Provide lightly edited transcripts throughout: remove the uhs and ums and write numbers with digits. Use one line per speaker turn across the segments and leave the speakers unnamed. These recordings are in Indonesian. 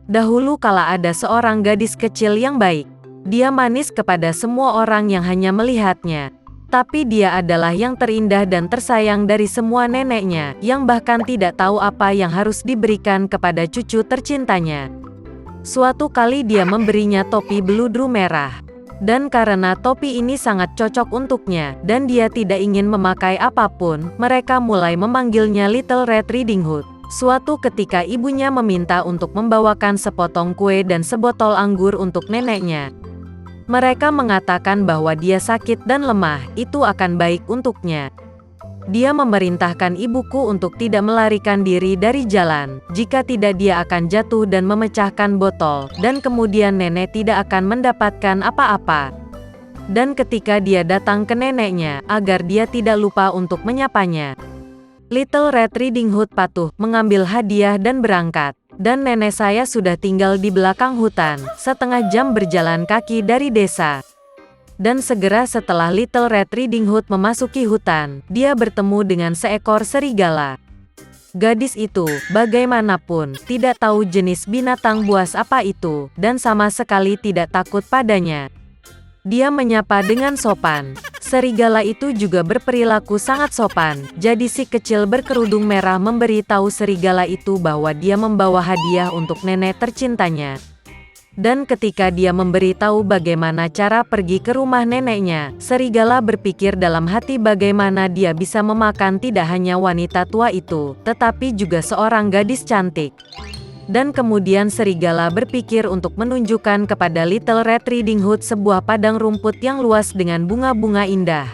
Dahulu kala ada seorang gadis kecil yang baik. Dia manis kepada semua orang yang hanya melihatnya. Tapi dia adalah yang terindah dan tersayang dari semua neneknya, yang bahkan tidak tahu apa yang harus diberikan kepada cucu tercintanya. Suatu kali dia memberinya topi beludru merah. Dan karena topi ini sangat cocok untuknya, dan dia tidak ingin memakai apapun, mereka mulai memanggilnya Little Red Riding Hood. Suatu ketika ibunya meminta untuk membawakan sepotong kue dan sebotol anggur untuk neneknya. Mereka mengatakan bahwa dia sakit dan lemah, itu akan baik untuknya. Dia memerintahkan ibuku untuk tidak melarikan diri dari jalan, jika tidak dia akan jatuh dan memecahkan botol, dan kemudian nenek tidak akan mendapatkan apa-apa. Dan ketika dia datang ke neneknya, agar dia tidak lupa untuk menyapanya. Little Red Riding Hood patuh, mengambil hadiah dan berangkat. Dan nenek saya sudah tinggal di belakang hutan, setengah jam berjalan kaki dari desa. Dan segera setelah Little Red Riding Hood memasuki hutan, dia bertemu dengan seekor serigala. Gadis itu, bagaimanapun, tidak tahu jenis binatang buas apa itu, dan sama sekali tidak takut padanya. Dia menyapa dengan sopan. Serigala itu juga berperilaku sangat sopan, jadi si kecil berkerudung merah memberi tahu serigala itu bahwa dia membawa hadiah untuk nenek tercintanya. Dan ketika dia memberitahu bagaimana cara pergi ke rumah neneknya, serigala berpikir dalam hati bagaimana dia bisa memakan tidak hanya wanita tua itu, tetapi juga seorang gadis cantik. Dan kemudian serigala berpikir untuk menunjukkan kepada Little Red Riding Hood sebuah padang rumput yang luas dengan bunga-bunga indah.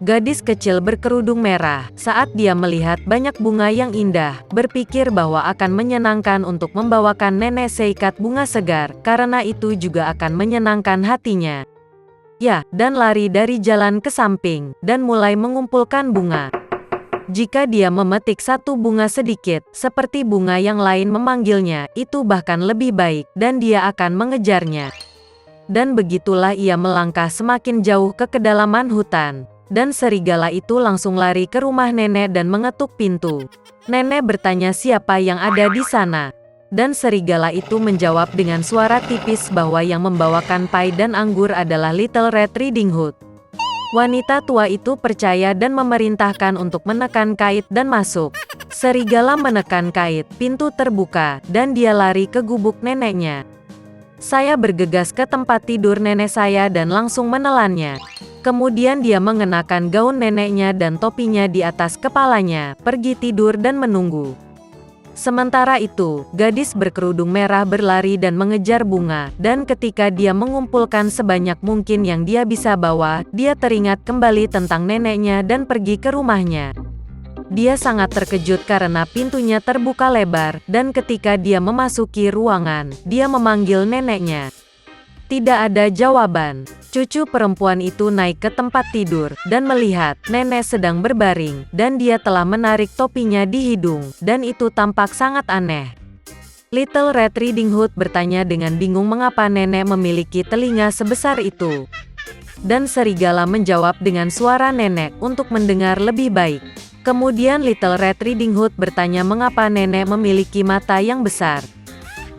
Gadis kecil berkerudung merah, saat dia melihat banyak bunga yang indah, berpikir bahwa akan menyenangkan untuk membawakan nenek seikat bunga segar, karena itu juga akan menyenangkan hatinya. Ya, dan lari dari jalan ke samping, dan mulai mengumpulkan bunga. Jika dia memetik satu bunga sedikit, seperti bunga yang lain memanggilnya, itu bahkan lebih baik, dan dia akan mengejarnya. Dan begitulah ia melangkah semakin jauh ke kedalaman hutan. Dan serigala itu langsung lari ke rumah nenek dan mengetuk pintu. Nenek bertanya siapa yang ada di sana. Dan serigala itu menjawab dengan suara tipis bahwa yang membawakan pai dan anggur adalah Little Red Riding Hood. Wanita tua itu percaya dan memerintahkan untuk menekan kait dan masuk. Serigala menekan kait, pintu terbuka, dan dia lari ke gubuk neneknya. Saya bergegas ke tempat tidur nenek saya dan langsung menelannya. Kemudian dia mengenakan gaun neneknya dan topinya di atas kepalanya, pergi tidur dan menunggu. Sementara itu, gadis berkerudung merah berlari dan mengejar bunga, dan ketika dia mengumpulkan sebanyak mungkin yang dia bisa bawa, dia teringat kembali tentang neneknya dan pergi ke rumahnya. Dia sangat terkejut karena pintunya terbuka lebar, dan ketika dia memasuki ruangan, dia memanggil neneknya. Tidak ada jawaban. Cucu perempuan itu naik ke tempat tidur, dan melihat nenek sedang berbaring, dan dia telah menarik topinya di hidung, dan itu tampak sangat aneh. Little Red Riding Hood bertanya dengan bingung mengapa nenek memiliki telinga sebesar itu. Dan serigala menjawab dengan suara nenek untuk mendengar lebih baik. Kemudian Little Red Riding Hood bertanya mengapa nenek memiliki mata yang besar.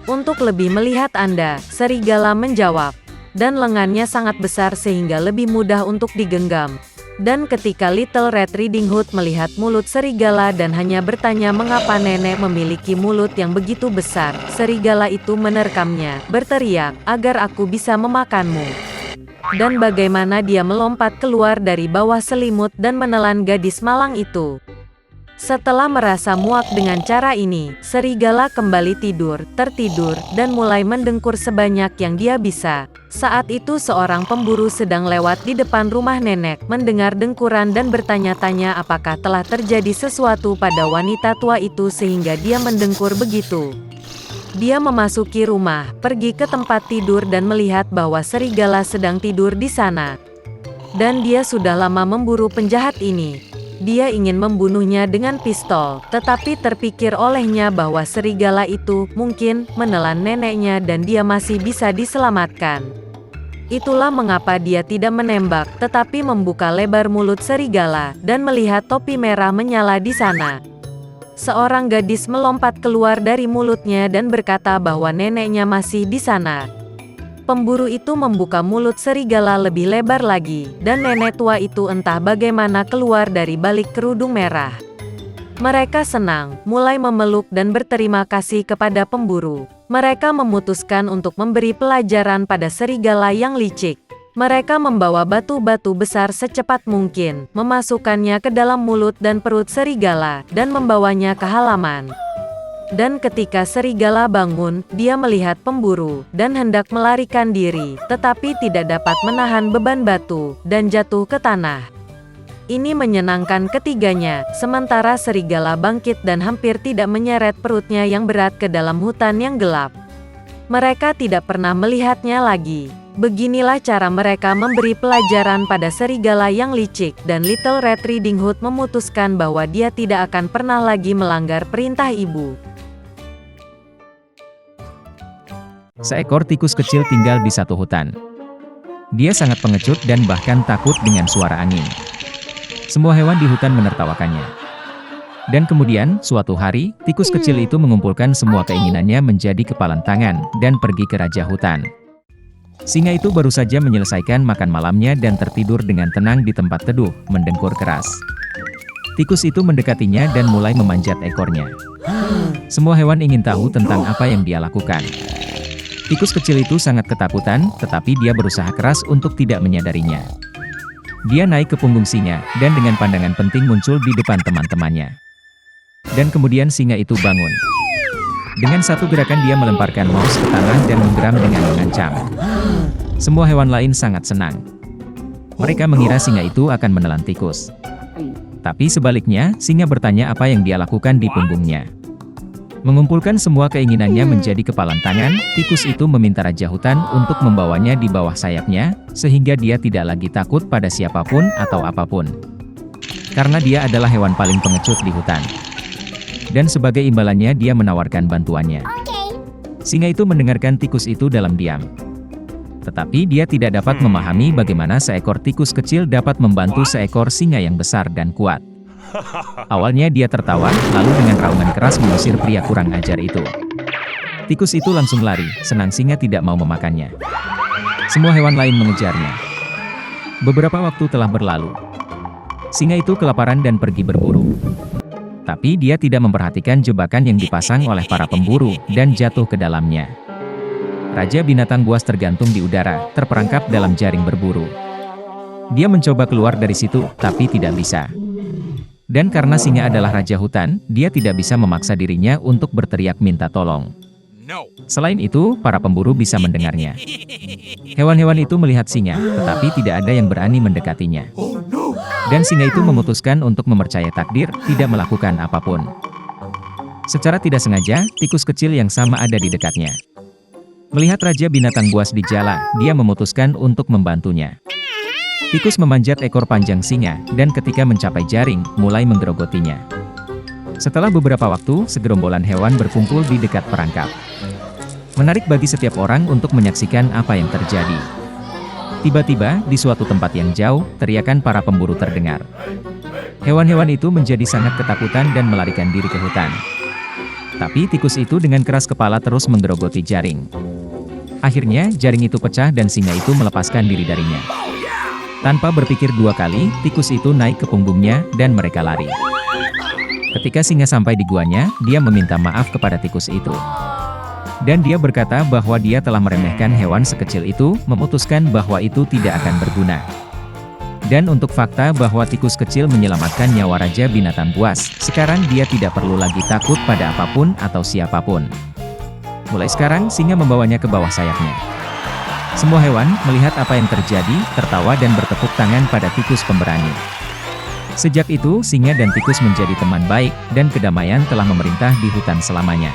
Untuk lebih melihat Anda, serigala menjawab. Dan lengannya sangat besar sehingga lebih mudah untuk digenggam. Dan ketika Little Red Riding Hood melihat mulut serigala dan hanya bertanya mengapa nenek memiliki mulut yang begitu besar, serigala itu menerkamnya, berteriak, agar aku bisa memakanmu. Dan bagaimana dia melompat keluar dari bawah selimut dan menelan gadis malang itu. Setelah merasa muak dengan cara ini, serigala kembali tertidur, dan mulai mendengkur sebanyak yang dia bisa. Saat itu seorang pemburu sedang lewat di depan rumah nenek, mendengar dengkuran dan bertanya-tanya apakah telah terjadi sesuatu pada wanita tua itu sehingga dia mendengkur begitu. Dia memasuki rumah, pergi ke tempat tidur dan melihat bahwa serigala sedang tidur di sana. Dan dia sudah lama memburu penjahat ini. Dia ingin membunuhnya dengan pistol, tetapi terpikir olehnya bahwa serigala itu mungkin menelan neneknya dan dia masih bisa diselamatkan. Itulah mengapa dia tidak menembak, tetapi membuka lebar mulut serigala, dan melihat topi merah menyala di sana. Seorang gadis melompat keluar dari mulutnya dan berkata bahwa neneknya masih di sana. Pemburu itu membuka mulut serigala lebih lebar lagi, dan nenek tua itu entah bagaimana keluar dari balik kerudung merah. Mereka senang, mulai memeluk dan berterima kasih kepada pemburu. Mereka memutuskan untuk memberi pelajaran pada serigala yang licik. Mereka membawa batu-batu besar secepat mungkin, memasukkannya ke dalam mulut dan perut serigala, dan membawanya ke halaman. Dan ketika serigala bangun, dia melihat pemburu, dan hendak melarikan diri, tetapi tidak dapat menahan beban batu, dan jatuh ke tanah. Ini menyenangkan ketiganya, sementara serigala bangkit dan hampir tidak menyeret perutnya yang berat ke dalam hutan yang gelap. Mereka tidak pernah melihatnya lagi. Beginilah cara mereka memberi pelajaran pada serigala yang licik, dan Little Red Riding Hood memutuskan bahwa dia tidak akan pernah lagi melanggar perintah ibu.
Seekor tikus kecil tinggal di satu hutan. Dia sangat pengecut dan bahkan takut dengan suara angin. Semua hewan di hutan menertawakannya. Dan kemudian, suatu hari, tikus kecil itu mengumpulkan semua keinginannya menjadi kepalan tangan, dan pergi ke raja hutan. Singa itu baru saja menyelesaikan makan malamnya dan tertidur dengan tenang di tempat teduh, mendengkur keras. Tikus itu mendekatinya dan mulai memanjat ekornya. Semua hewan ingin tahu tentang apa yang dia lakukan. Tikus kecil itu sangat ketakutan, tetapi dia berusaha keras untuk tidak menyadarinya. Dia naik ke punggung singa, dan dengan pandangan penting muncul di depan teman-temannya. Dan kemudian singa itu bangun. Dengan satu gerakan dia melemparkan mouse ke tanah dan menggeram dengan mengancam. Semua hewan lain sangat senang. Mereka mengira singa itu akan menelan tikus. Tapi sebaliknya, singa bertanya apa yang dia lakukan di punggungnya. Mengumpulkan semua keinginannya menjadi kepalan tangan, tikus itu meminta raja hutan untuk membawanya di bawah sayapnya, sehingga dia tidak lagi takut pada siapapun atau apapun. Karena dia adalah hewan paling pengecut di hutan. Dan sebagai imbalannya dia menawarkan bantuannya. Singa itu mendengarkan tikus itu dalam diam. Tetapi dia tidak dapat memahami bagaimana seekor tikus kecil dapat membantu seekor singa yang besar dan kuat. Awalnya dia tertawa, lalu dengan raungan keras mengusir pria kurang ajar itu. Tikus itu langsung lari, senang singa tidak mau memakannya. Semua hewan lain mengejarnya. Beberapa waktu telah berlalu. Singa itu kelaparan dan pergi berburu. Tapi dia tidak memperhatikan jebakan yang dipasang oleh para pemburu, dan jatuh ke dalamnya. Raja binatang buas tergantung di udara, terperangkap dalam jaring berburu. Dia mencoba keluar dari situ, tapi tidak bisa. Dan karena singa adalah raja hutan, dia tidak bisa memaksa dirinya untuk berteriak minta tolong. Selain itu, para pemburu bisa mendengarnya. Hewan-hewan itu melihat singa, tetapi tidak ada yang berani mendekatinya. Dan singa itu memutuskan untuk mempercayai takdir, tidak melakukan apapun. Secara tidak sengaja, tikus kecil yang sama ada di dekatnya. Melihat raja binatang buas di jala, dia memutuskan untuk membantunya. Tikus memanjat ekor panjang singa, dan ketika mencapai jaring, mulai menggerogotinya. Setelah beberapa waktu, segerombolan hewan berkumpul di dekat perangkap. Menarik bagi setiap orang untuk menyaksikan apa yang terjadi. Tiba-tiba, di suatu tempat yang jauh, teriakan para pemburu terdengar. Hewan-hewan itu menjadi sangat ketakutan dan melarikan diri ke hutan. Tapi tikus itu dengan keras kepala terus menggerogoti jaring. Akhirnya, jaring itu pecah dan singa itu melepaskan diri darinya. Tanpa berpikir dua kali, tikus itu naik ke punggungnya, dan mereka lari. Ketika singa sampai di guanya, dia meminta maaf kepada tikus itu. Dan dia berkata bahwa dia telah meremehkan hewan sekecil itu, memutuskan bahwa itu tidak akan berguna. Dan untuk fakta bahwa tikus kecil menyelamatkan nyawa raja binatang buas, sekarang dia tidak perlu lagi takut pada apapun atau siapapun. Mulai sekarang, singa membawanya ke bawah sayapnya. Semua hewan, melihat apa yang terjadi, tertawa dan bertepuk tangan pada tikus pemberani. Sejak itu, singa dan tikus menjadi teman baik, dan kedamaian telah memerintah di hutan selamanya.